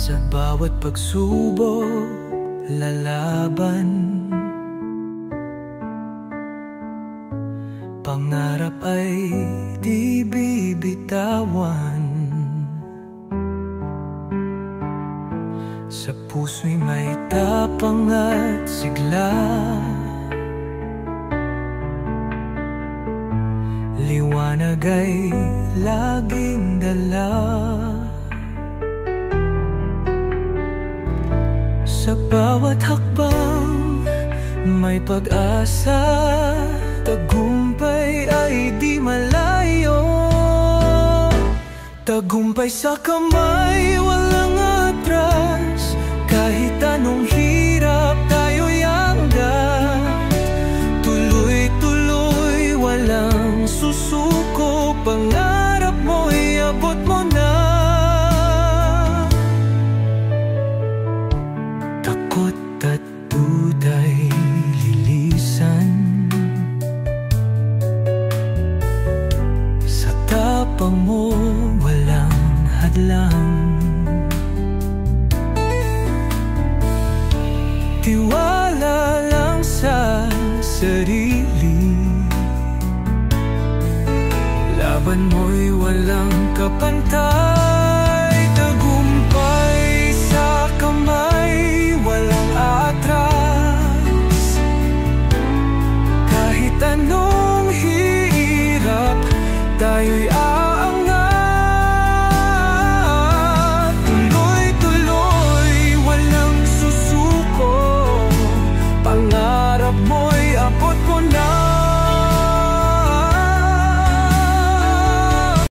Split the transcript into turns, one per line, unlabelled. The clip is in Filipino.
Sa bawat pagsubok, lalaban. Pangarap ay di bibitawan. Sa puso'y may tapang at sigla. Liwanag ay laging dala. Sa bawat hakbang may pag-asa. Tagumpay ay di malayo. Tagumpay sa kamay, walang atras. Kahit anong hirap tayo'y hanggan. Tuloy-tuloy, walang susuko. Pangarap mo'y abot mo na. Takot at duda'y lilisan. Sa tapang mo walang hadlang. Tiwala lang sa sarili. Laban mo'y walang kapantay. Tagumpay sa kamay, walang atras. Kahit anong hirap, tayo'y aangat. Tuloy-tuloy, walang susuko. Pangarap mo'y abot mo na.